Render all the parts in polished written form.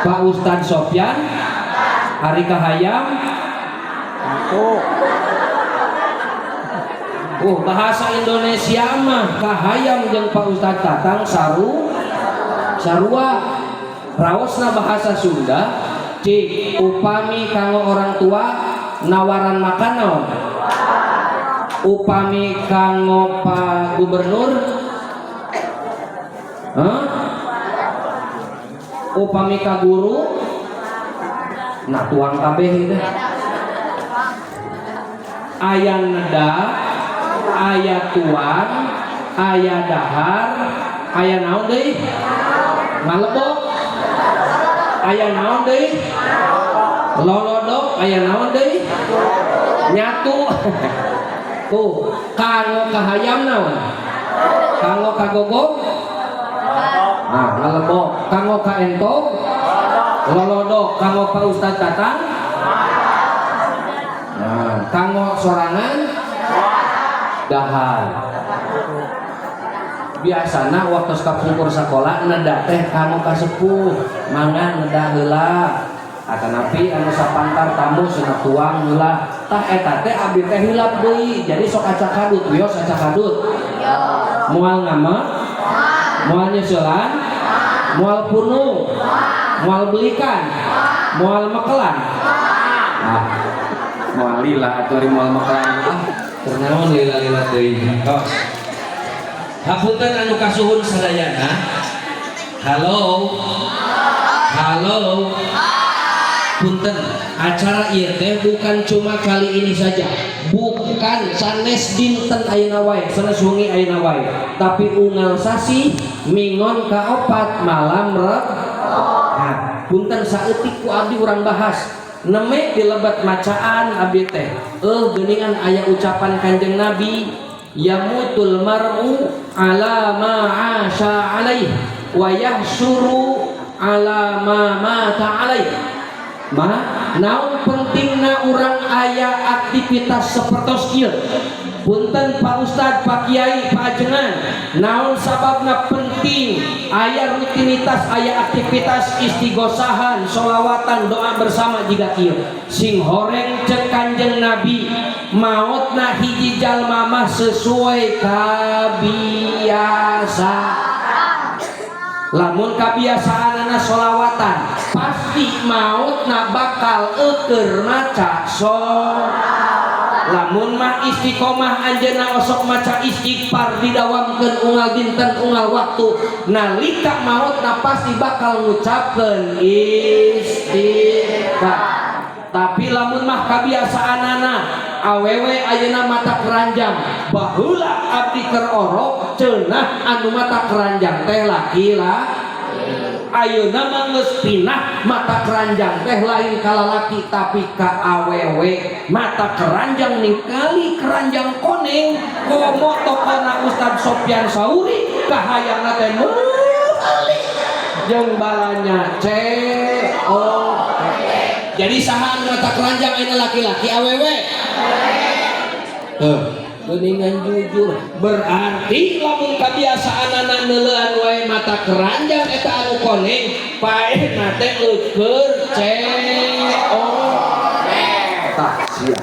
Pak Ustadz Sofyan hari kahayam bahasa Indonesia mah kahayam jeung Pak Ustadz Tatang sarua raosna bahasa Sunda cik upami kanggo orang tua nawaran makan naon upami kanggo Pak Gubernur upami ka guru nah tuang kabeh itu aya neda aya tuan aya dahar aya naon deui ngalebok aya naon deui lolodok aya naon deui nyatu tuh kanggo kahayam naon kanggo kagogog nah ngalebok kanggo kaentog lolodok kanggo Pak Ustadz Tatang nah kanggo sorangan dahar biasana waktu kapungkur sekolah neda teh kanggo kasepuh mangan neda heula atanapi anu sapantar tamu cenah tuang heula tah eta teh abdi teh hilap deui jadi sok acak kadut wios acak kadut moal ngama moal nyeuselan moal punung moal belikan moal mekelan moal lila atuh moal mekelan ternaon lila-lila deui tos hapunten anu kasuhun sadayana halo punten acara ieu teh bukan cuma kali ini saja bukan sanes dinten ayeuna wae sanes wengi ayeuna wae tapi unggal sasi mingon kaopat malam nah punten saeutik ku abdi urang bahas neme di lebat macaan abdi teh geuningan aya ucapan Kanjeng Nabi yamutul mar'u ala ma 'asha 'alaih wa yahsyuru ala ma mata 'alaih naon pentingna urang aya aktivitas sapertos kieu punten Pak Ustadz, Pak Kiai, Pak Ajengan naon sababna penting aya rutinitas aya aktivitas istighosahan sholawatan doa bersama jiga kieu sing horeng cek Kanjeng Nabi maotna hiji jalma mah sesuai kabiasa lamun kabiasaanana sholawatan pasti mautna bakal eukeur maca lamun mah istiqomah anjeunna osok maca istighfar didawamkeun unggal dinten unggal waktu nalika mautna pasti bakal ngucapkeun istighfar tapi lamun mah kabiasaanana awewe ayeuna mata keranjang baheula abdi keur orok ceunah anu mata keranjang teh laki-laki ayeuna mah geus pinah mata keranjang teh lain ka lalaki tapi ka awewe mata keranjang ningali keranjang koneng komo tokona Ustadz Sofyan Sauri kahayangna teh meuli jeung balanya jadi saha anu mata keranjang ayeuna laki-laki awewe geuningan jujur berarti lamun kabiasaanana neuleuan wae mata keranjang eta anu koneng paehna teh eukeur tah sia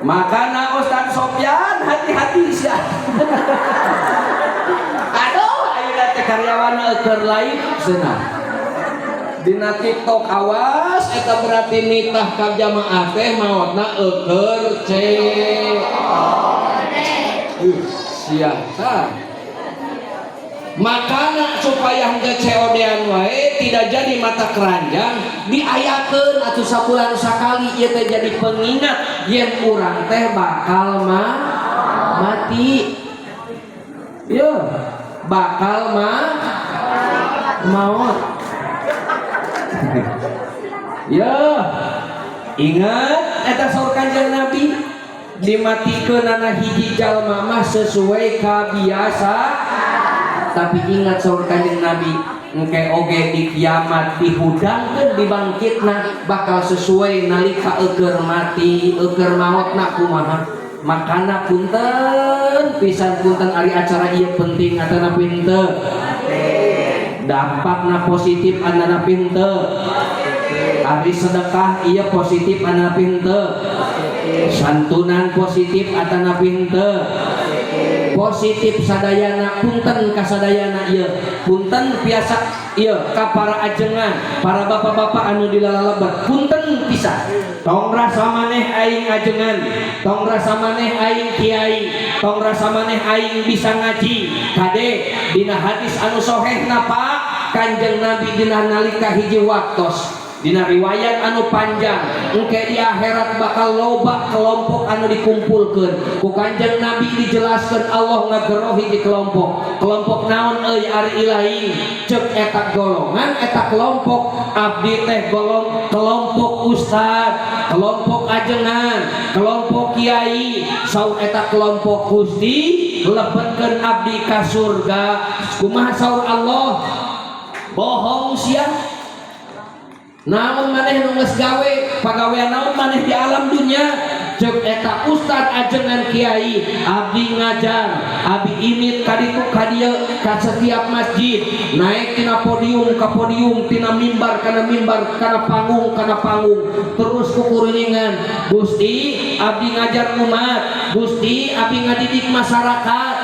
makana Ustadz Sofyan hati-hati sia aduh ayeuna teh karyawanna eukeur lain cenah dina TikTok awas eta berarti nitah ka jamaah teh maotna eukeur sia makana supaya henteu COD-an wae tidak jadi mata keranjang diayakeun atuh sabulan sakali ieu teh jadi pengingat yen urang teh bakal mati ieu bakal maut ya ingat eta saur Kanjeng Nabi dimatikeunana hiji jalma mah sesuai kabiasa tapi ingat saur Kanjeng Nabi engke oge di kiamat dihudangkeun dibangkitna bakal sesuai nalika eukeur mati eukeur maotna kumaha makana punten pisan punten ari acara ieu penting atana pinten dampakna positif anana pinter. Ari sedekah iya positif anana pinter. Santunan positif atana pinter. Positif sadayana punten kasadayana ieu punten biasa ieu ka para ajengan para bapak-bapak anu dilalalebat punten pisan tong rasa maneh aing ajengan tong rasa maneh aing kiai tong rasa maneh aing bisa ngaji kade dina hadis anu soheh napa Kanjeng Nabi dina nalika hiji waktos dina riwayat anu panjang engke di akhirat bakal loba kelompok anu dikumpulkeun ku Kanjeng Nabi dijelaskeun Allah ngageroh hiji kelompok naon euy ari ilahi ceuk eta golongan eta kelompok abdi teh kelompok ustad kelompok ajengan kelompok kiai saur eta kelompok Gusti lebetkeun abdi ka surga kumaha saur Allah bohong sia naon maneh nu geus gawe pagawean naon maneh di alam dunya ceuk eta ustad ajengan kiai abdi ngajar abdi imit ka ditu ka dieu ka setiap masjid naik tina podium ka podium tina mimbar kana panggung terus kukuringan Gusti abdi ngajar umat Gusti abdi ngadidik masyarakat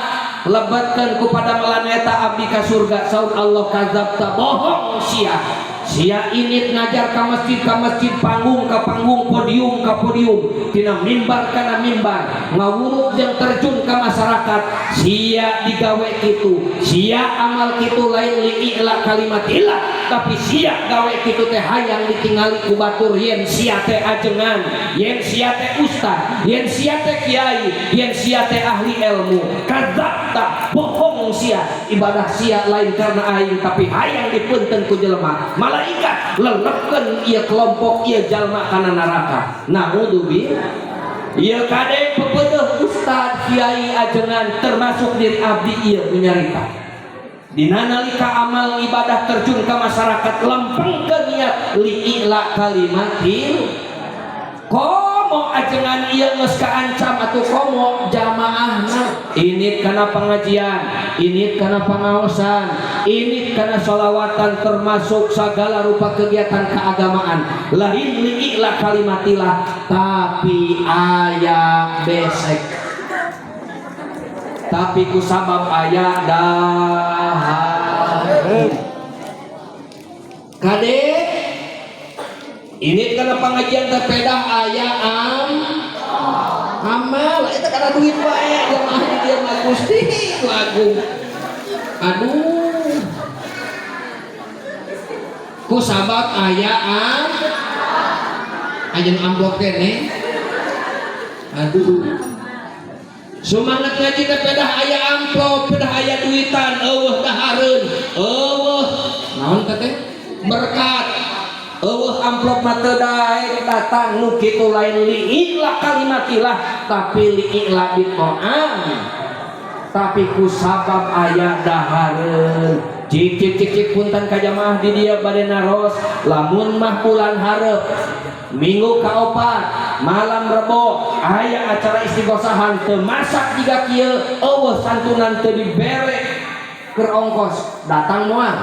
lebatkeun kepada melaneta abdi ka surga saur Allah kadzabta bohong sia init ngajar ka masjid panggung ka panggung podium ka podium tina mimbar kana mimbar ngawuruk jeung terjun ka masyarakat sia digawe kitu sia amal kitu lain li'ila kalimatillah tapi sia gawe kitu teh hayang ditingali ku batur yen sia teh ajengan yen sia teh ustad yen sia teh kiai yen sia teh ahli ilmu kadzabta bohong sia ibadah sia lain karena aing tapi hayang dipunten ku jelema malaikat lelepkeun ieu kelompok ieu jalma kana neraka naudzubillah ieu kade pepeudeuh ustad kiai ajengan termasuk diri abdi ieu nyarita dina nalika amal ibadah terjun ka masyarakat lempengkeun niat li'ila kalimatil komo ajengan ieu geus kaancam atuh komo jamaahna init kana pengajian init kana pangaosan init kana sholawatan termasuk segala rupa kegiatan keagamaan lain li'ila kalimatillah tapi aya besek tapi ku sabab aya dahar kade ini karena pengajian terpedah aya amal itu karena duit bae jamaah di dia mah Gusti lagu aduh ku sabab aya ajen amplop kene aduh semangat ngaji teh pedah aya amplop pedah aya duitan eueuh dahareun eueuh naon teh berkat eueuh amplop mah teu daek datang nu kitu lain li'ila kalimatillah tapi li'ila bito'an tapi ku sabab aya dahareun cicik punten ka jamaah di dia bade naros lamun mah bulan hareup minggu kaopat malam rebo aya acara istighosahan teu masak jiga kieu eueuh santunan teu dibere keur ongkos datang moal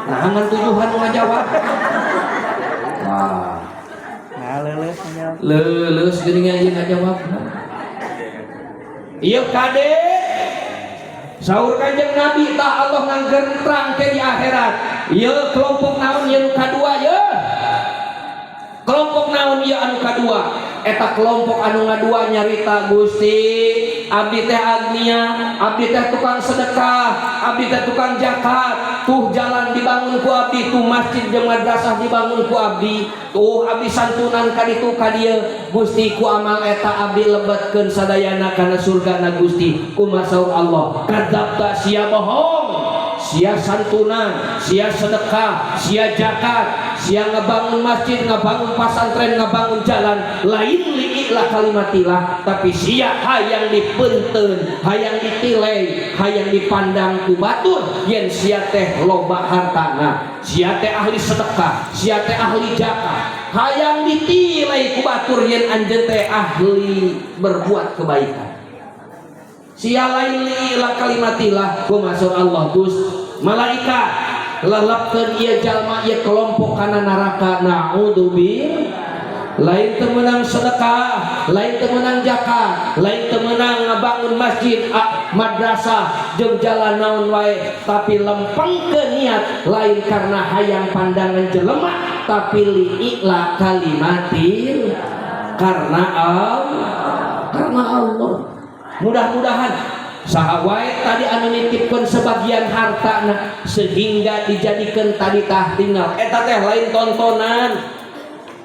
nah ngan tujuan ngajawab wah nah leuleus geuningan ieu ngajawab ieu kade saur Kanjeng Nabi tah Allah nganggentrang ke di akhirat ieu kelompok naon ieu kadua ieu kelompok naon ieu anu kadua eta kelompok anu ngadua nyarita Gusti abdi teh agnia abdi teh tukang sedekah abdi teh tukang zakat tuh jalan dibangun ku abdi tuh masjid jeung madrasah dibangun ku abdi tuh abdi santunan ka ditu ka dieu Gusti ku amal eta abdi lebetkeun sadayana kana surgana Gusti kumaha saur Allah kadzabta sia bohong sia santunan sia sedekah sia zakat sia ngebangun masjid ngebangun pasantren ngebangun jalan lain li'ila kalimatillah tapi sia hayang dipunten hayang ditilai hayang dipandang ku batur yen sia teh loba hartana sia teh ahli sedekah sia teh ahli zakat hayang ditilai ku batur yen anjeun teh ahli berbuat kebaikan sia lain li'ila kalimatillah ku masuk Allah Gus malaikat lelapkeun ieu jalma ieu kelompok kana neraka. Naudzubillah. Lain temenang sedekah, lain temenang zakat, lain temenang ngabangun masjid, madrasah, jeung jalan naon wae, tapi lempengkeun niat lain karena hayang pandangan jelema, tapi li'ila kalimatil karena Allah. Mudah-mudahan saha wae tadi anu nitipkeun sebagian hartana sehingga dijadikeun tadi tah tinggal eta teh lain tontonan,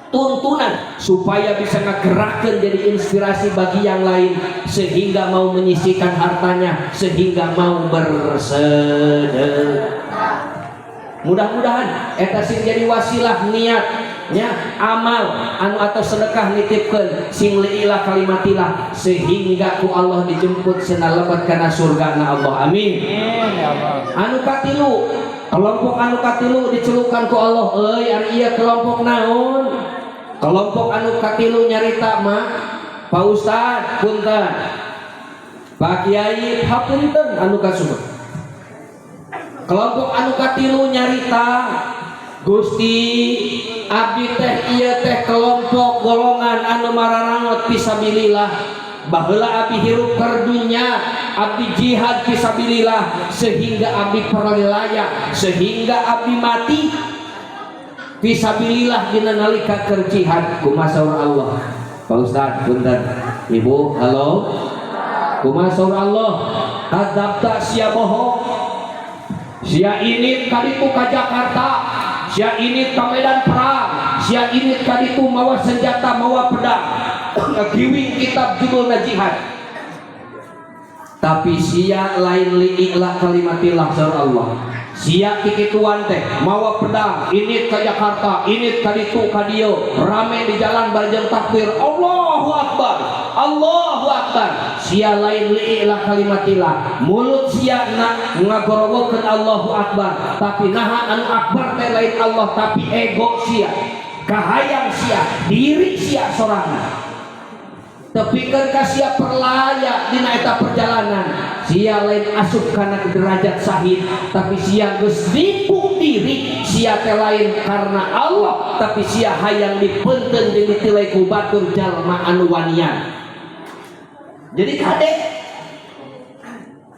tuntunan supaya bisa ngegerakkan jadi inspirasi bagi yang lain sehingga mau menyisihkan hartanya, sehingga mau bersedekah. Mudah-mudahan eta sing jadi wasilah niatnya amal anu atau sedekah nitipkeun sing liilah kalimatillah sehingga ku Allah dijemput cenah lebat kana surgana Allah. Amin. Anu katilu, kelompok anu katilu dicelukan ku Allah, euy ari ieu kelompok naon? Kelompok anu katilu nyarita mah Pak Ustad punten, Pak Kiai hapunten anu kasumur. Kelompok anu katilu nyarita Gusti abdi teh ieu teh kelompok golongan anu mararangot fisabilillah. Baheula abdi hirup kerdunya, abdi jihad fisabilillah sehingga abdi perlilaya, sehingga abdi mati fisabilillah dina nalika keur jihad. Kumaha saur Allah? Pak Ustaz punten. Ibu, halo. Kumaha saur Allah? Kadzabta sia bohong. Sia init kaditu ka Jakarta, sia init ka medan perang, sia init kaditu mawa senjata, mawa pedang, ngagiwing kitab judulna jihad. Tapi sia lain li'ilah kalimatillah saur Allah. Sia kikituan teh mawa pedang, init ka Jakarta, init ka ditu ka dieu, rame di jalan bareng takbir Allahu Akbar, Allahu Akbar. Sia lain li'ilah kalimatillah, mulut sia ngagorowokeun Allahu Akbar, tapi naha anu akbar teh lain Allah, tapi ego sia, kahayang sia, diri sia sorangan. Tepikeun ka sia perlaya dina eta perjalanan. Sia lain asup kana derajat sahid, tapi sia geus dipuk diri. Sia teh lain karena Allah, tapi sia hayang dipeunteun jeung ditilai ku batur jalma anu wanian. Jadi kade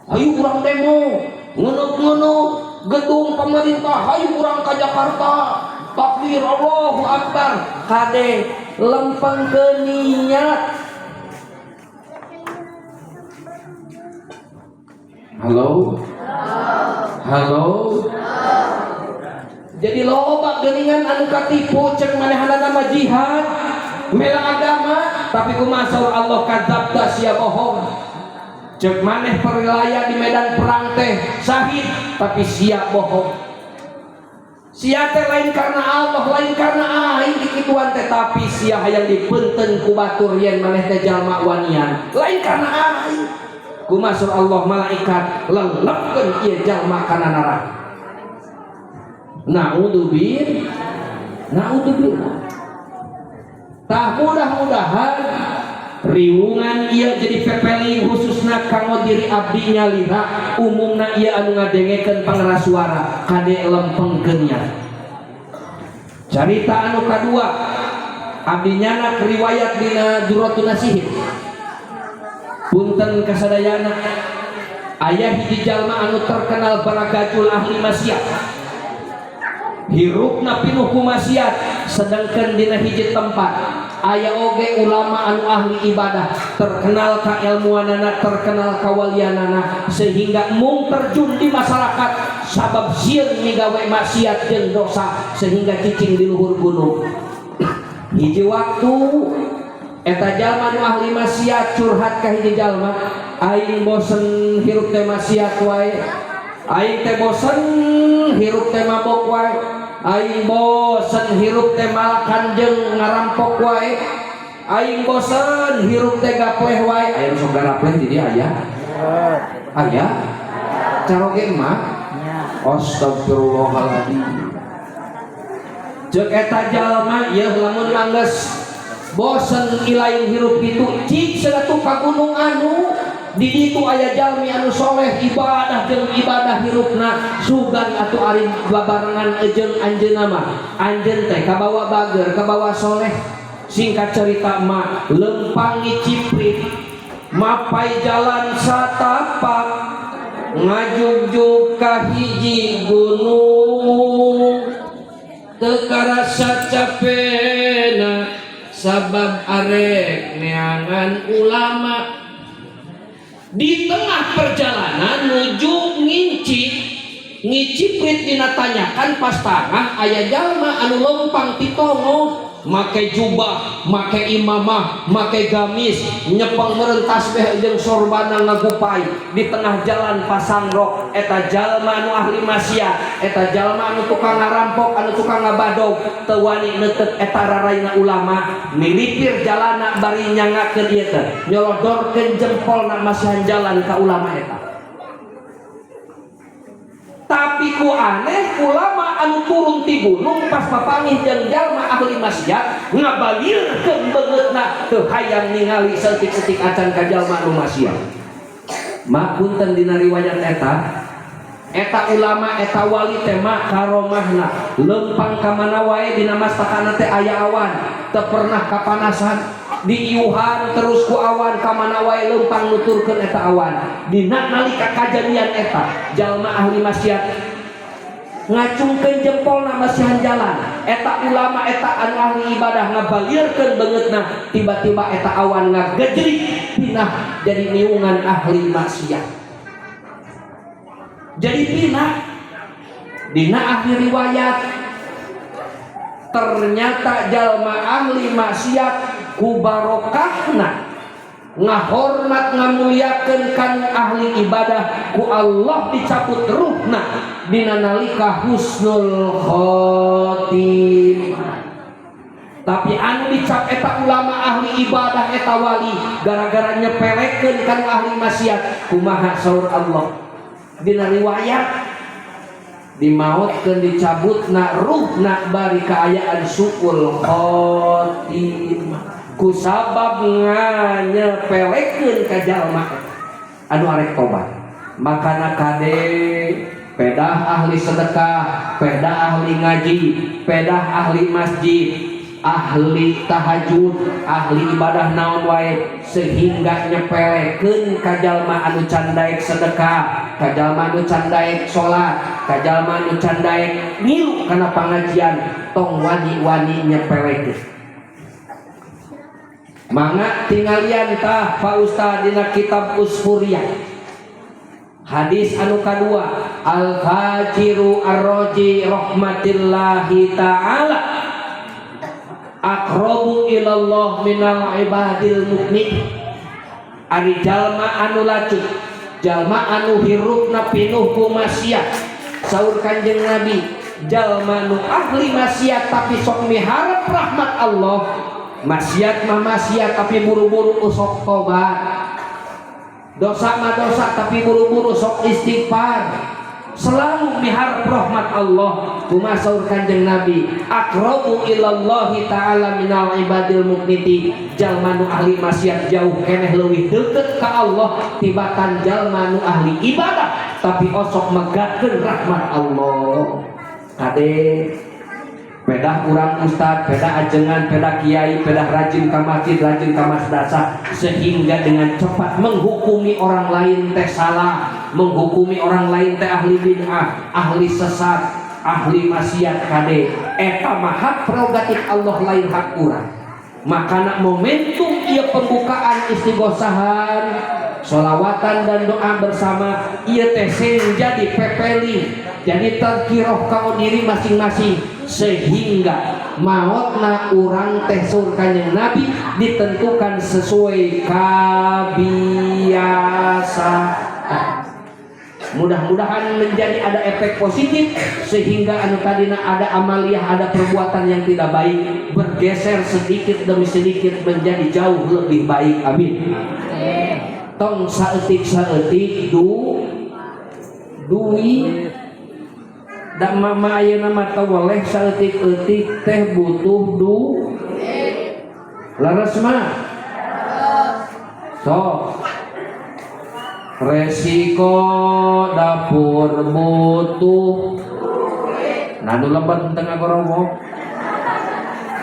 hayu urang demo ngeunut-ngeunut gedung pemerintah, hayu urang ka Jakarta, takbir Allahu Akbar, kade lempengkeun niat. Halo? Halo? Jadi loba geuningan anu katipu cek manehna nama jihad, mela agama, tapi kumaha saur Allah kadzabta sia bohong. Cek maneh perwilaya di medan perang teh syahid, tapi sia bohong. Sia teh lain karena Allah, lain karena aing dikituan teh, tapi sia hayang dipeunteun ku batur yen maneh teh jalma wanian, lain karena aing. Kumaha saur Allah malaikat lelepkeun ieu jalma kana neraka. Naudzubillah. Naudzubillah. Tah mudah-mudahan riungan ieu jadi pepeli khususna kanggo diri abdi nyalira, umumna ieu anu ngadengekeun pangeras suara kade lempengkeun nya. Carita anu kadua abdi nyana riwayat dina Duratun Nasihin. Punten kasadayana aya hiji jalma anu terkenal baragajul ahli maksiat, hirupna pinuh ku maksiat, sedangkan dina hiji tempat aya oge ulama anu ahli ibadah, terkenal ka ilmuanana, terkenal kawalianana, sehingga mung terjun di masyarakat sabab sieun migawe maksiat jeung dosa sehingga cicing di luhur gunung. Hiji waktu eta jalma nu ahli maksiat curhat ka hiji jalma, aing bosen hirup teh maksiat wae, aing teh bosen hirup teh mabok wae, aing bosen hirup teh malakan jeung ngarampok wae, aing bosen hirup teh gapleh wae. Aya sok gapleh jadi aya aya caroge mah astagfirullahaladzim. Ceuk eta jalma ieu lamun manggeus bosen ilain hirup itu cik sedatu ka gunung anu di ditu aya jalmi anu soleh ibadah jeung ibadah hirupna sugan atuh ari babarengan jeung anjeunna mah anjeun teh kabawa bager kabawa soleh. Singkat cerita mah lempang ngiciprit mapai jalan satapak ngajugjug ka hiji gunung teu karasa capena sabab arek neangan ulama. Di tengah perjalanan nuju ngiciprit dina tanyakan pas tangah aya jalma anu lempang titongo make jubah, make imamah, make gamis, nyepeng meureun tasbih jeung sorbana ngagupai di tengah jalan pasang rok. Eta jalma anu ahli maksiat, eta jalma anu tukang ngarampok, anu tukang ngabadog, teu wani neuteut eta rarayna ulama. Milipir jalana bari nyangakeun ieu teh, nyolodorkeun jempolna masihan jalan ka ulama eta. Tapi ku aneh ulama anu turun ti gunung pas papangih jeung jalma ahli maksiat ngabalirkeun beungeutna teu hayang ningali seutik-seutik acan ka jalma anu maksiat. Mak punten dina riwayat eta ulama eta wali teh mak karomahna lempang ka mana wae dina mastakana teh aya awan teu pernah kapanasan. Diiuhan terus ku awan kamana wae lempang nuturkeun eta awan. Dina nalika kajadian eta jalma ahli maksiat ngacungkeun jempolna masihan jalan. Eta ulama eta anu ahli ibadah ngabalirkeun beungeutna tiba-tiba eta awan ngagejrik pinah jadi niungan ahli maksiat. Jadi pinah dina ahli riwayat ternyata jalma ahli maksiat ku barokahna ngahormat ngamuliakeun kan ahli ibadah ku Allah dicabut ruhna dina nalika husnul khotimah. Tapi anu dicap eta ulama ahli ibadah eta wali gara-gara nyepelekeun kan ahli maksiat kumaha saur Allah dina riwayat dimautkeun dicabutna ruhna bari kaayaan suul khotimah kusabab nganyepelekeun ka jalma anu arek tobat. Makana kade pedah ahli sedekah, pedah ahli ngaji, pedah ahli masjid, ahli tahajud, ahli ibadah naon wae sehingga nyepelekeun ka jalma anu can daek sedekah, ka jalma anu can daek salat, ka jalma anu can daek ngilu kana pangajian tong wani-wani nyepelekeun. Mangga tinggalian tah Pak Ustaz dina kitab Usfuriyah hadis anu kadua al-fajiru ar-raji rahmatillahi ta'ala aqrabu ilallah minal ibadil mukmin. Ari jalma anu lacup, jalma anu hirupna pinuh ku maksiat, saur Kanjeng Nabi jalma anu ahli maksiat tapi sok miharep rahmat Allah. Maksiat mah maksiat tapi buru-buru usok tobat, dosa mah dosa tapi buru-buru sok istighfar, selalu miharep rahmat Allah. Kumaha saur Kanjeng Nabi aqrabu ilallahi ta'ala minal ibadil muqniti. Jalma nu ahli maksiat jauh keneh leuwih deukeut ka Allah tibatan jalma nu ahli ibadah tapi osok megatkeun rahmat Allah. Kade pedah urang ustad, pedah ajengan, pedah kiai, pedah rajin ka masjid, rajin ka madrasah sehingga dengan cepat menghukumi orang lain teh salah, menghukumi orang lain teh ahli bid'ah, ahli sesat, ahli maksiat kade. Eta mah hak prerogatif Allah lain hak urang. Makana momentum ieu pembukaan istighosahan, sholawatan dan doa bersama ieu teh jadi pepeli, jadi tazkirah ka diri masing-masing sehingga mautna urang teh saur Kanjeng Nabi ditentukan sesuai kebiasaan. Mudah-mudahan menjadi ada efek positif sehingga anu tadina ada amaliyah, ada perbuatan yang tidak baik bergeser sedikit demi sedikit menjadi jauh lebih baik. Amin. Tong saeutik-saeutik duwi da mama ayeuna mah tawaleh saeutik-eutik teh butuh laras mah sok resiko dapur butuh nanu lebat tengah gorowo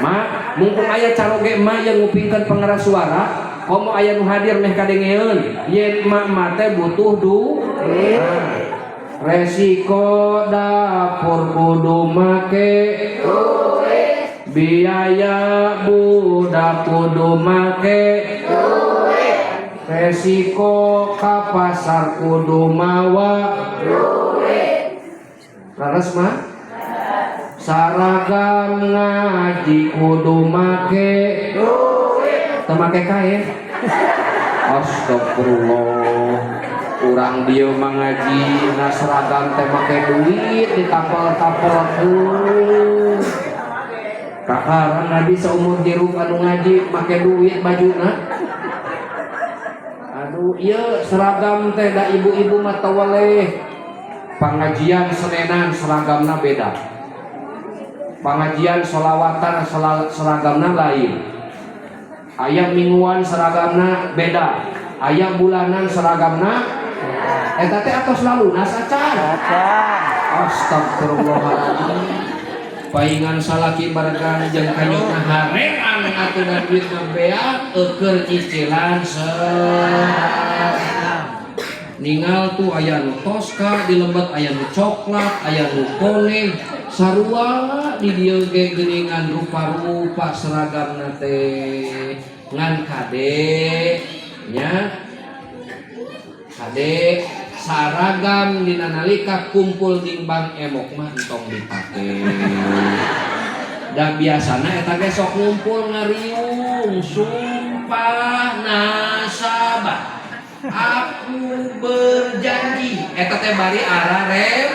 mak mungkin aya caroge emak yang ngupingkan pengeras suara komo aya nu hadir meh kadengeun yen emak mate butuh duit resiko dapur kudu make duit biaya budak kudu make duit resiko ka pasar kudu mawa duit laras mah saragam ngaji kudu make duit teu make kain astagfirullah urang dia mengaji na seragam teh make duit ditapel-tapel kakaran nabi seumur jeruk anu ngaji make duit bajuna aduh iya seragam teh da ibu-ibu mah teu waleh pengajian senenan seragamna beda pengajian sholawatan seragamna lain aya mingguan seragamna beda aya bulanan seragamna eta teh atos lalu nasacan astagfirullahaladzim paingan salaki barang jeung kanyona harean aturan duit ngebeak eukeur cicilan ningal tuh aya nu toska di lembet aya nu coklat aya nu kuning sarua di dieu ge geuningan rupa-rupa seragamna teh ngan kade nya kade saragam dina nalika kumpul timbang emok mah entong dipake da biasana eta ge sok ngumpul ngariung sumpah nasabah aku berjanji eta teh bari ararem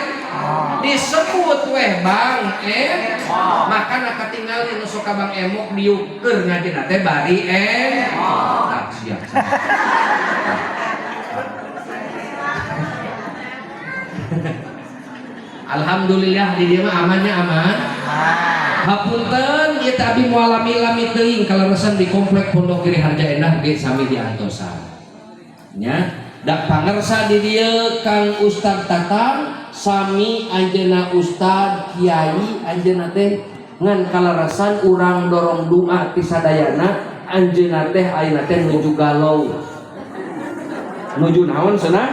disebut weh bang maka nak tinggal di nusuk bang emok diukur ngajina teh bari tak siap alhamdulillah di dia mah amannya aman hapunten ieu teh abi moal lami-lami teuing kaleresan di komplek Pondok Giri Harja Endah ge sami diantosan nya dak pangersa di dieu Kang Ustad Tatang sami anjeunna Ustad Kiai anjeunna teh ngan kaleresan urang dorong doa ti sadayana anjeunna teh ayeuna teh nuju galau nuju naon cenah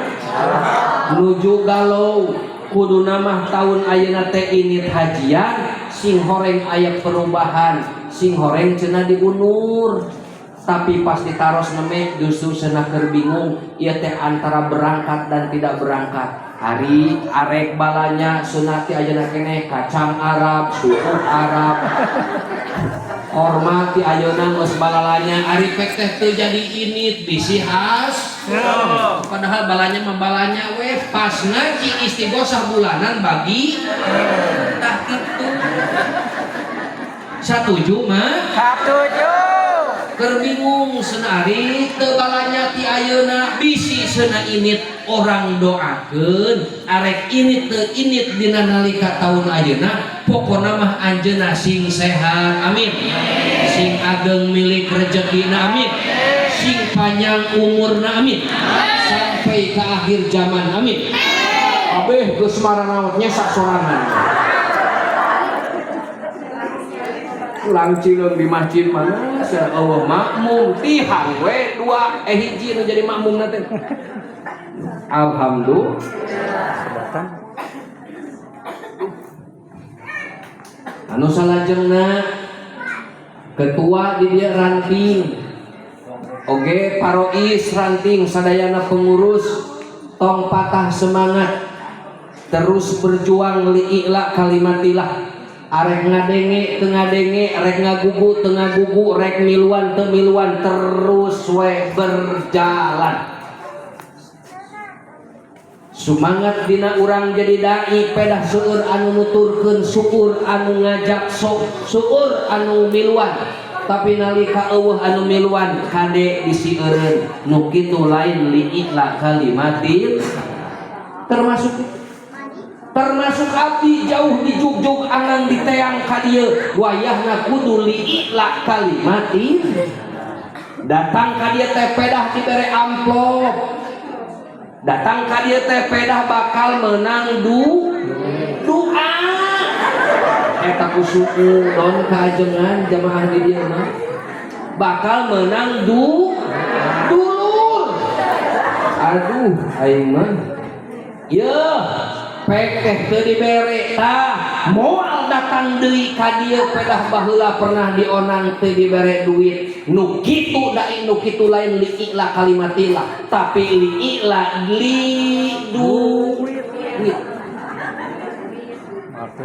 nuju galau kuduna mah taun ayeuna teh init hajian sing horeng aya perubahan sing horeng cenah diunur tapi pas ditaros neme justru cenah keur bingung ieu teh antara berangkat dan tidak berangkat hari arek balanya sunati ayeuna keneh kacang Arab suku Arab hormat ti ayeuna geus balalanya ari pek teh teu jadi init bisi has padahal balanya membalanya we pas ngaji istighosah bulanan bagi tah kitu satuju mah satuju keur bingung senari teu balanya ti ayeuna bisi seuna init orang doakeun arek init teu init dina nalika taun ayeuna pokona mah anjeunna sing sehat amin sing ageng milik rezekina amin sing panjang umurna amin sampai ke akhir zaman amin abeh geus maranaotnya sak sorangan ulang cileung di masjid mana Allah makmum tihang we dua hiji nu jadi makmum teh alhamdulillah anu salajengna ketua di dia ranting oge parois ranting sadayana pengurus tong patah semangat terus berjuang li'i'la kalimatillah arek ngadenge teu ngadenge rek ngagugu teu ngagugu rek miluan teu miluan terus we berjalan semangat dina urang jadi dai pedah seueur anu nuturkeun syukur anu ngajak sok syukur anu miluan tapi nalika eueuh anu miluan kade disieureun nu kitu lain li'i'la kalimatil termasuk abdi jauh di jugjug angan di teang ka dieu wayahna kudu li'i'la kalimatin datang ka dieu teh pedah dibere amplop datang ka dieu teh pedah bakal menang doa eta ku suku don kaajengan jamaah di dieu mah bakal menang dulur. Aduh aing mah ye pekeh teu dibere tah moal datang deui ka dieu pedah baheula pernah dionang teu dibere duit nu kitu da nu kitu lain li'i la kalimatilah tapi li'i la duit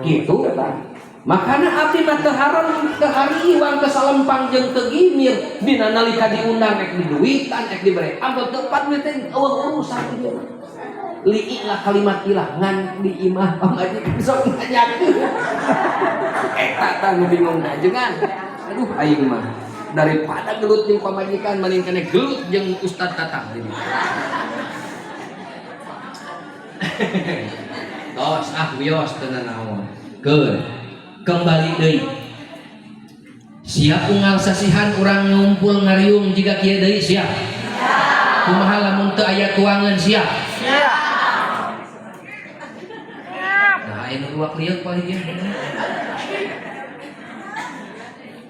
gitu tah. Makana abdi mah teu haram teu hariwang teu salempang jeung teu gimir dina nalika diundang ek diduitan ek dibere ampun teu pat duit teh urusan ieu li'i lah kalimat ilah ngan di imah pamajikan sok nanyakeun eta tah nu bingung ajengan. Aduh aing mah daripada gelut jeung pamajikan mending kene gelut jeung Ustad Tatang ini. Tos wios teu naon. Keun kembali deui. Siap unggal sasihan urang ngumpul ngariung jiga kieu deui siap. Kumaha lamun teu aya tuangan siap? Siap. Anu dua kriuk paling ya.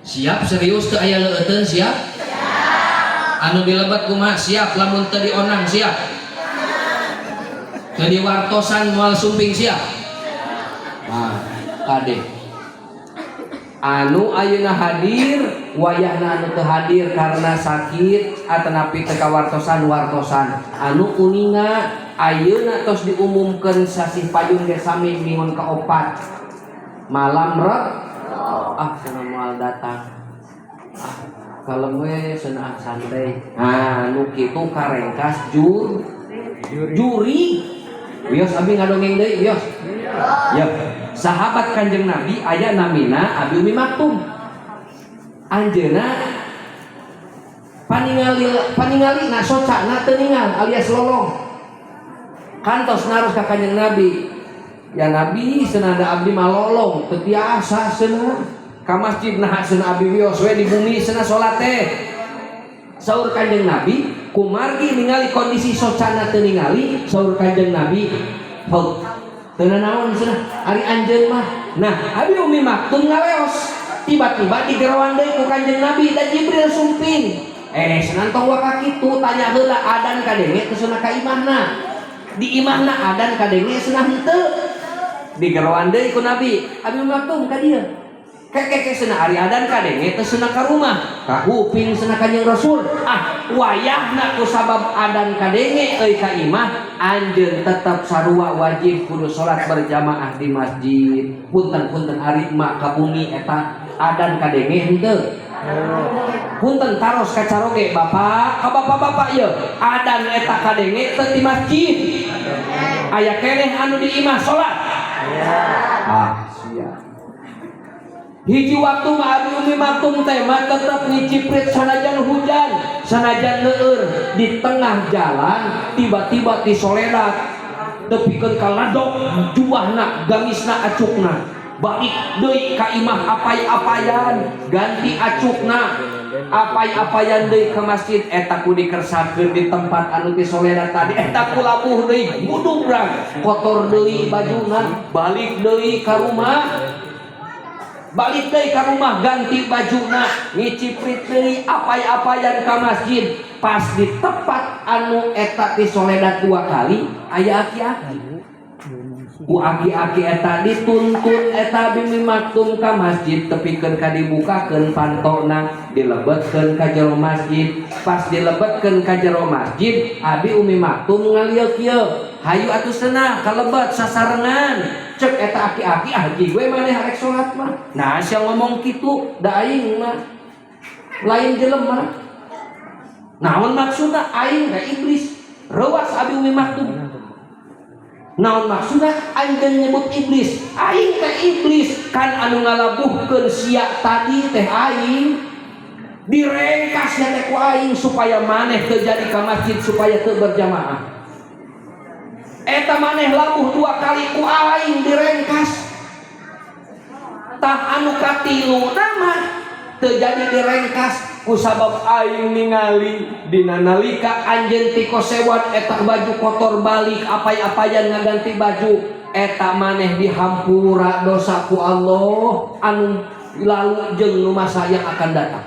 Siap serius teu aya leueteun siap? Anu dilebat kumaha siap lamun teu dionang siap? Teu diwartosan moal sumping siap? Nah, kade. Anu ayeuna hadir wayahna anu teu hadir karena sakit atanapi teu kawartosan wartosan anu kuninga ayeuna tos diumumkeun sasih payung ge sami minggon kaopat malam rek cenah moal datang kalem we cenah santai anu kitu karengkas juri wios abi ngadongeng deui wios ya sahabat Kanjeng Nabi aya namina Abi Umi Maktum anjeuna paningali na socana teu ningal alias lolong kantos naros ka Kanjeng Nabi ya Nabi senada abdi malolong teu tiasa cenah ka masjid naha cenah abi wios we di bumi cenah salat teh saur Kanjeng Nabi kumargi ningali kondisi socana teu ningali saur Kanjeng Nabi hau teu naon cenah ari anjeun mah nah Abi Umi Maktum ngaleos tiba-tiba digerowan deui ku Kanjeng Nabi dan Jibril sumping cenah tong waka kitu tanya heula adan kadenge teu cenah ka imahna di imahna adan kadenge cenah henteu digerowan deui ku Nabi Abi Umi Maktum ka dieu keke cenah ari adan kadenge teu cenah ka rumah ka kuping cenah Kanjeng Rasul wayahna kusabab adan kadenge euy ka imah anjeun tetep sarua wajib kudu salat berjamaah di masjid punten ari mak ka bumi eta adan kadenge henteu punten taros ka caroge bapak ka bapak-bapak ieu adan eta kadenge teu di masjid aya keneh anu di imah salat siap hiji waktu mah Abi Umi Maktum teh mah tetep ngiciprit sanajan hujan sanajan leueur di tengah jalan tiba-tiba di soledat tepikeun ka ladok juahna gamisna acukna balik deui ka imah apay-apayan ganti acukna apay-apayan deui ka masjid eta ku dikersakeun di tempat anu di soledat tadi eta ku labuh deui gudugrang kotor deui bajuna balik deui ka rumah balik deui ka rumah ganti bajuna ngiciprit deui apay-apayan ka masjid pas di tempat anu eta di soledat 2 kali aya aki-aki ku aki-aki eta dituntun eta Abi Umi Maktum ka masjid tepikeun ka dibukakeun pantona dilebetkeun ka jero masjid pas dilebetkeun ka jero masjid Abi Umi Maktum ngalieu kieu hayu atuh cenah kalebet sasarengan cek eta aki-aki haji gue maneh arek salat mah nah sia ngomong kitu da aing mah lain jelema naon maksudna aing ka iblis rewas Abi Umi Maktum naon maksudna aing nyebut iblis aing teh iblis kan anu ngalabuhkeun sia tadi teh aing direngkasnya teh ku aing supaya maneh teu jadi ka masjid supaya teu berjamaah eta maneh labuh 2 kali ku aing direngkas tah anu katilu mah teu jadi direngkas kusabab aing ningali dina nalika anjeun ti kosewan eta baju kotor balik apay-apayan ngaganti baju eta maneh dihampura dosa ku Allah anu lalu jeung nu masa yang akan datang.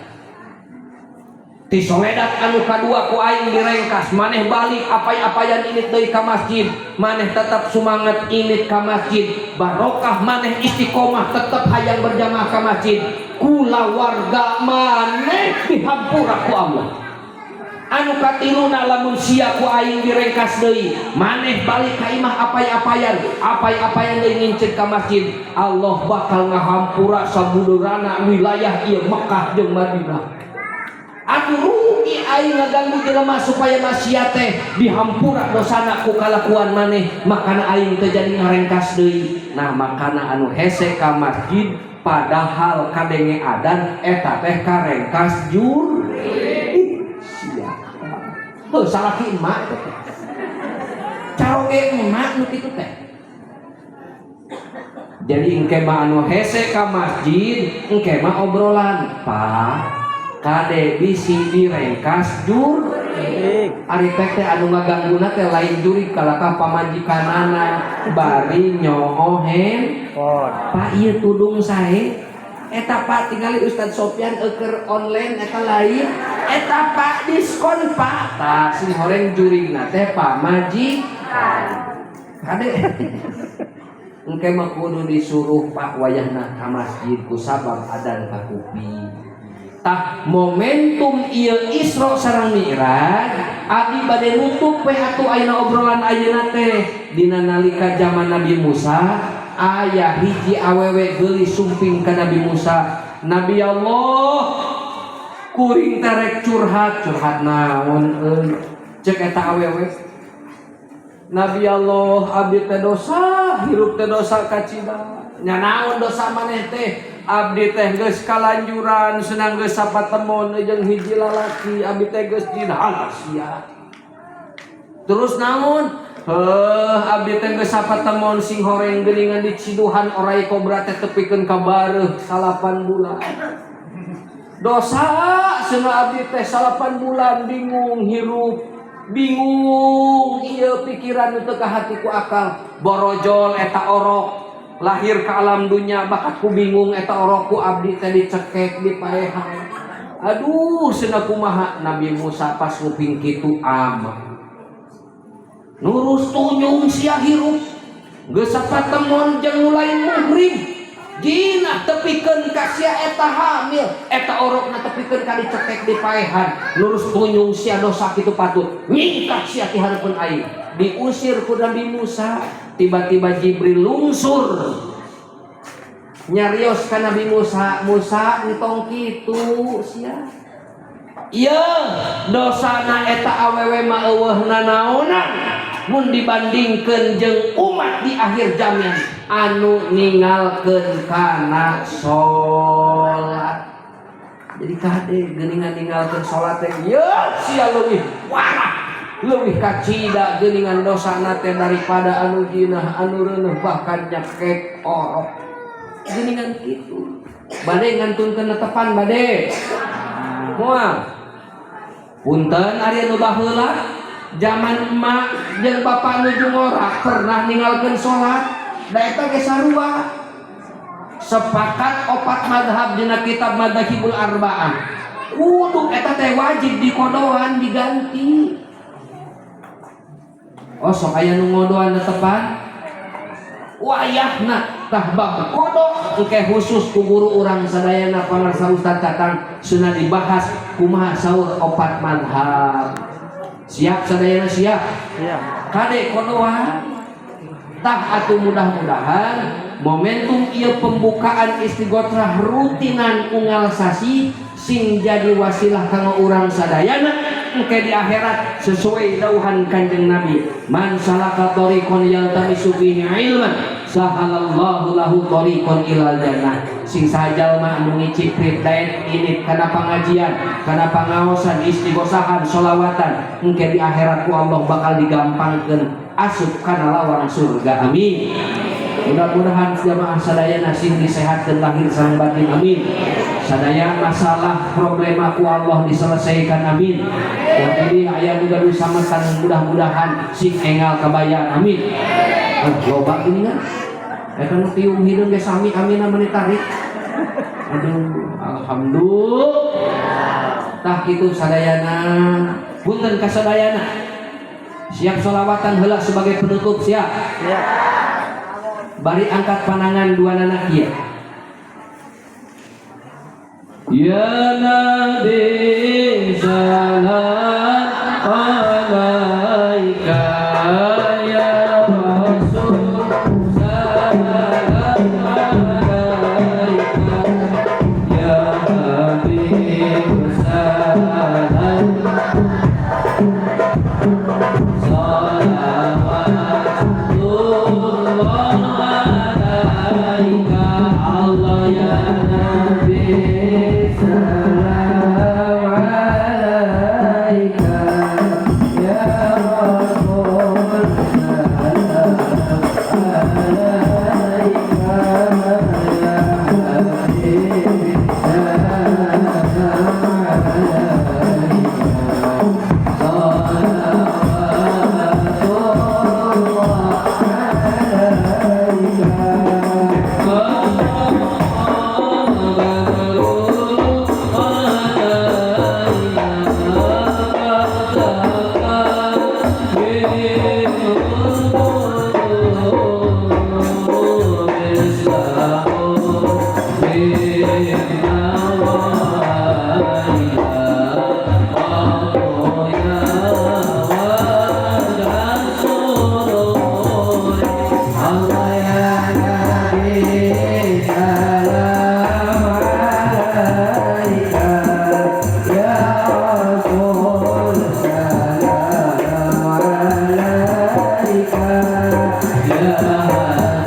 Ti soedat anu kadua ku aing direngkas maneh balik apay-apayan init deui ka masjid maneh tetap semangat init ka masjid barokah maneh istiqomah tetap hayang berjamaah ka masjid kula warga maneh dihampura ku Allah. Anu katiluna lamun sia ku aing direngkas deui maneh balik ka imah apay-apayan deui ngincit ka masjid Allah bakal ngahampura sabudurana wilayah ieu Mekah jeung Madinah. Anu rugi aing ngaganggu jelema supaya maksiat teh dihampura dosana ku kalakuan maneh makana aing teu jadi ngarengkas deui. Nah makana anu hese ka masjid padahal kadenge adan eta teh karengkas jur. Heuh salaki emak teh. Caroge emak nu kitu teh. Jadi engke mah anu hese ka masjid engke mah obrolan, Pak. Kade bisi direngkas jur. Ari teh anu ngagangguna teh lain jurig kalakah pamajikanana bari nyoohen. Pak ieu tudung sae? Eta Pak tinggali Ustaz Sofyan euker online eta lain. Eta Pak diskon Pak. Tah sing horeng jurigna teh pamajikan. Kade engke mah kudu disuruh Pak wayahna ka masjid ku sabab adan ka kupi. Tah momentum ieu Isra sareng Mi'raj abdi bade nutup we atuh ayeuna obrolan ayeuna teh dina nalika zaman Nabi Musa aya hiji awewe geulis sumping ka Nabi Musa. Nabi Allah kuring terek curhat naon cek eta awewe. Nabi Allah abdi teh dosa hirup teh dosa kacida nya naon dosa maneh teh abdi teh geus kalanjuran senang geus sapatemon jeung hiji lalaki abdi teh geus dinahala sia. Terus naon? Abdi teh geus sapatemon sing horeng geuningan di Ciduhan orai kobra teh tepikeun ka bareuh 8 bulan. Dosa cenah abdi teh 8 bulan bingung hirup, bingung ieu pikiran teu ka hati ku akal. Borojol eta orok lahir ke alam dunia bakat ku bingung eta orokku abdi teh dicekek dipaehan. Aduh cenah kumaha. Nabi Musa pas nguping kitu amah nurus tunyung sia hirup geus sapatemon jeung mulai muhrim dina tepikeun ka sia eta hamil eta orokna tepikeun ka dicekek dipaehan nurus tunyung sia dosa kitu patut nyingkat sia ti hareupeun aing diusir ku Nabi Musa. Tiba-tiba Jibril lungsur nyarios ka Nabi Musa. Musa entong kitu sia ieu dosana eta awewe mah eueuhna naonan mun dibandingkeun jeung umat di akhir zaman anu ninggalkeun kana salat. Jadi kade geuningan ninggalkeun salat teh ieu sia leuwih warah leuwih kacida geuningan dosana teh daripada anu jinah anu reuneuh bahkan nyekek orok geuningan kitu. Bade ngantunkeun netepan bade moal punten ari anu baheula zaman emak jeung bapa nuju ngorak pernah ninggalkeun salat da eta ge sarua sepakat 4 mazhab dina kitab Madzhabul Arba'ah kudu eta teh wajib dikodoan diganti. Oh sok aya nu ngodoan netepan wayahna tah bab kodok engke khusus ku guru urang sadayana pamarsa Ustaz Tatang sunah dibahas kumaha saur 4 mazhab. Siap sadayana siap? Siap. Kade kodoan tah atuh mudah-mudahan momentum ieu pembukaan istighothah rutinan unggal sasi sing jadi wasilah kanggo urang sadayana engke di akhirat sesuai dauhan Kanjeng Nabi man salaka thariqan yaltamisu bihi ilman sahalallahu lahu thariqan ilal jannah. Sing sajalma anu ngiciprit daet init kana pangajian kana pangaosan istighosahan sholawatan engke di akhirat ku Allah bakal digampangkeun asup kana lawang surga. Amin. Mudah-mudahan jamaah sadaya sing disehatkeun lahir sareng batin amin. Sadaya masalah problema ku Allah diselesaikan amin. Yang ini aya nu gaduh sametan mudah-mudahan sing engal kabayar amin. Loba geuningan. Eta nu tiung hideung ge sami amin meni tarik. Aduh, alhamdulillah. Tah kitu sadayana. Punten ka sadayana. Siap sholawatan heula sebagai penutup siap. Siap. Bari angkat panangan dua anak kieu. Ya Nabi salam alaika ya Rasul salam alaika ya Habib salam Allah ya Nabi salam alaika ya Rasul salam alaika ya Habib salam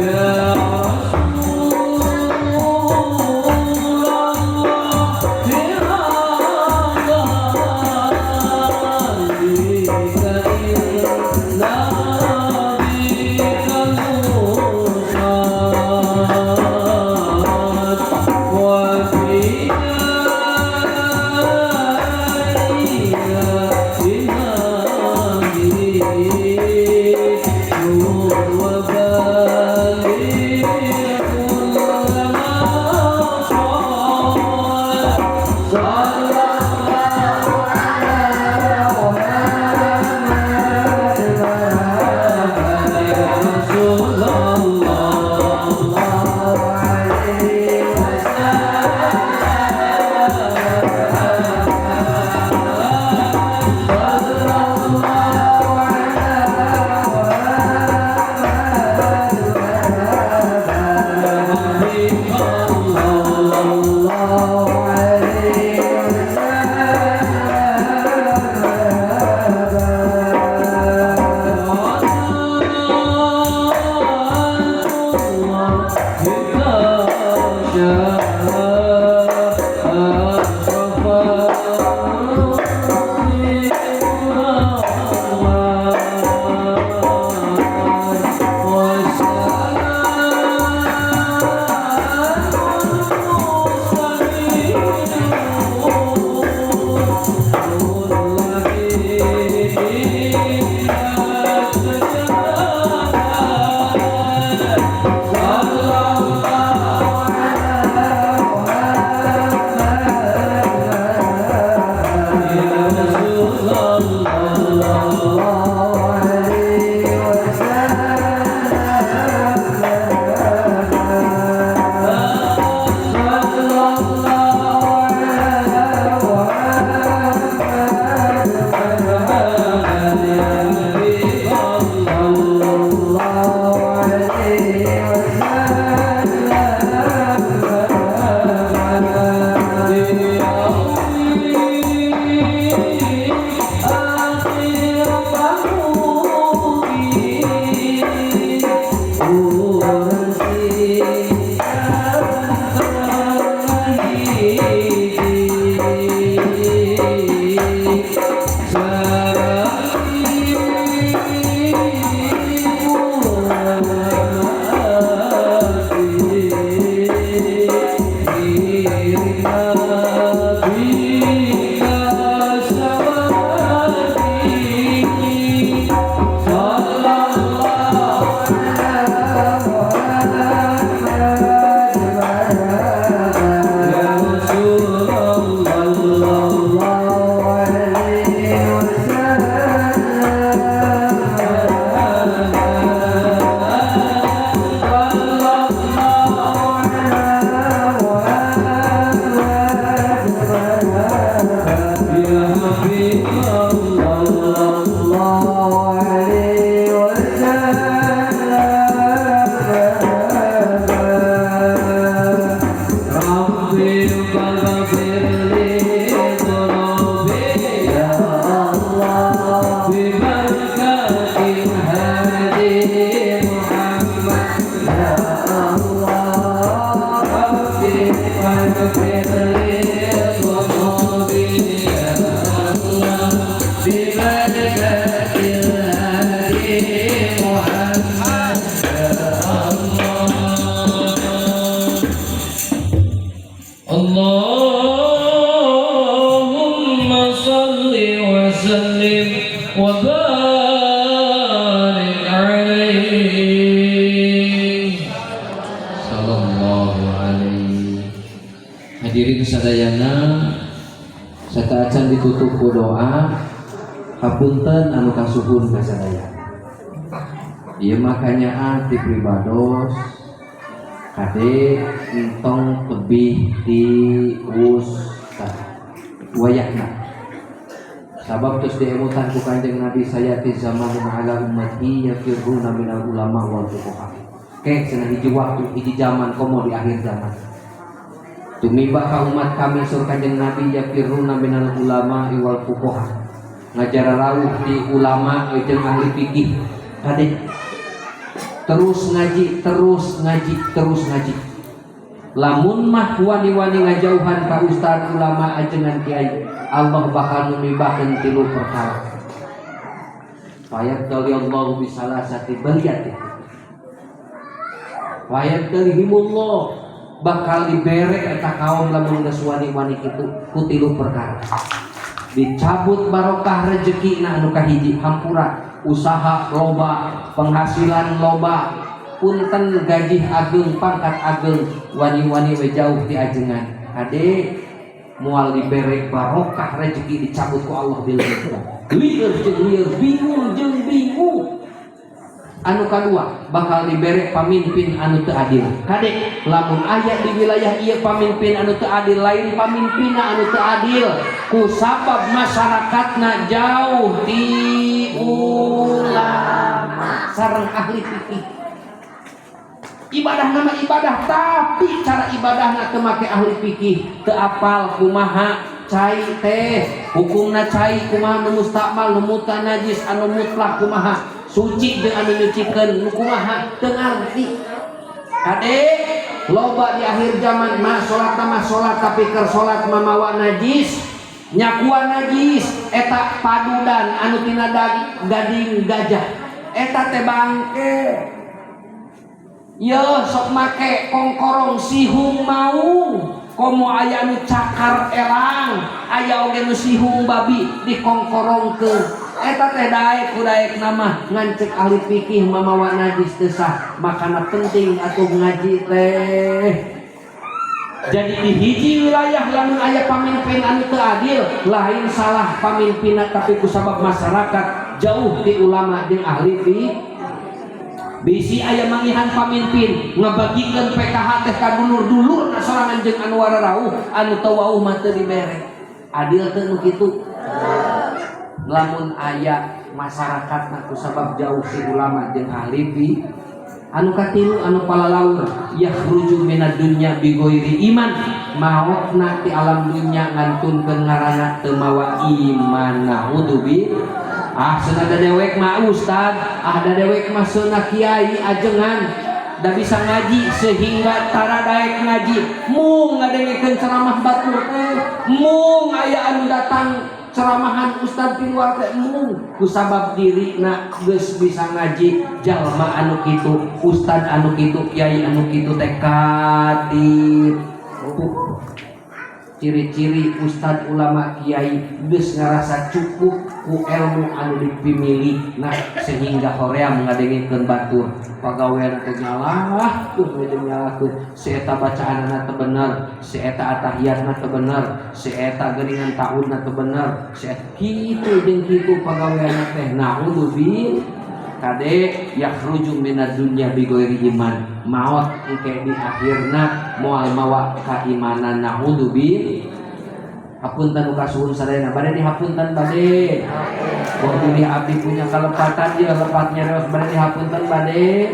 Yeah. Allahumma salli wa sallim wa barik alaihi sallallahu alaihi. Hadirin sadayana, sataacan ditutup ku doa hapunten anu kasuhun ka sadaya. Ieu makanya anti pribados kade entong lebih diusah wayahna sabab terus diemutan ku kanjeng Nabi saya ti zaman ala ummati yafiruna minal ulama wal fuqaha ke cenah hiji waktu hiji zaman komo di akhir zaman tumiba ka umat kami sur kanjeng Nabi yafiruna minal ulama wal fuqaha ngajar rawuh di ulama jeung ahli fikih kade terus ngaji lamun mah wani-wani ngajauhan ka ustad ulama ajengan kiai Allah bakal numibakeun tilu perkara fayat dari Allah bisalasati baliyati fayat dari himullah bakal dibere eta kaum lamun geus wani-wani kitu ku tilu perkara dicabut barokah rezekina anu kahiji hampura usaha loba, penghasilan loba, punten gaji ageung, pangkat ageung, wani-wani we jauh di ajengan. Ade moal dibere barokah rezeki dicabut ku Allah bil lieur jeung lieur, bingung jeung bingung. Anu kadua bakal dibere pamimpin anu teu adil. Kade lamun aya di wilayah ieu pamimpin anu teu adil lain pamimpinna anu teu adil ku sabab masyarakatna jauh di ulama sareng ahli fikih. Ibadah nama ibadah tapi cara ibadahna teu make ahli fikih, teu apal kumaha cai teh, hukumna cai kumaha nu mustakmal, nu mutanajis, anu mutlak kumaha, suci jeung anu nyucikeun nu kumaha teu ngarti. Kade loba di akhir zaman mah salat tapi keur salat mamawa najis, nyakuan najis eta padudan anu tina gading gajah eta teh bangke. Ye sok make kongkorong sihung maung, komo aya nu cakar elang, aya oge nu sihung babi dikongkorongkeun. Eta teh daek ku daek nama ngan cek ahli fikih mamawa najis teu sah, makana penting atuh ngaji teh. Jadi di hiji wilayah lamun aya pamimpin anu teu adil, lain salah pamimpinna tapi kusabab masyarakat jauh di ulama jeung ahli fikih. Bisi aya mangihan pamimpin ngabagikeun PKH teh ka dulur-dulurna sorangan jeung anu wararauh, anu teu wauh mah teu dibere. Adil teu nu kitu? Lamun aya masyarakatna kusabab jauh ti ulama jeung ahli fikih. Anu katilu anu palalaur yakhruju minad dunya bi ghairi iman, maotna ti alam dunya ngantunkeun ngaranna teu mawa iman. Naudzubi. Senada dewek mah ustad, da dewek mah seunah kiai ajengan da bisa ngaji sehingga tara daek ngaji mung ngadengekeun ceramah batur teh, mung aya anu datang ceramahan ustad di luar teh mung kusabab dirina geus bisa ngaji jalma anu kitu, ustad anu kitu, kiai anu kitu teh kadit. Ciri-ciri ustad ulama kiai geus ngarasa cukup ku ilmu anu dipimili nah sehingga hoream ngadengekeun batur pagawean teh nyalah tuh nyalahkeun si eta bacaanna teu bener, si eta atahiyatna teu bener, si eta geuningan taunna teu bener, si kitu jeung kitu pagaweanna teh. Naudzubil. Kade yakhruju minad dunya bi ghairi iman, maot engke di akhirna moal mawa kaimanan. Naudzubil. Hapunten uka suhun sadayana bade dihapunten bade. Waktu dia abdi punya kalepatan dia lepatnya reos bade dihapunten bade.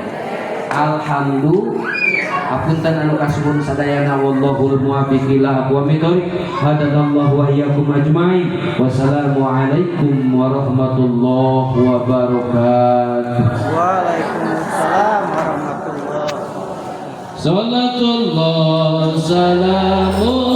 Alhamdulillah. Hapunten anu kasuhun sadayana wallahul muwaffiq ila aqwamit thoriq. Hadanallahu wa iyyakum ajmain. Wassalamu alaikum warahmatullahi wabarakatuh. Waalaikumsalam warahmatullahi wabarakatuh. Salatullah salamun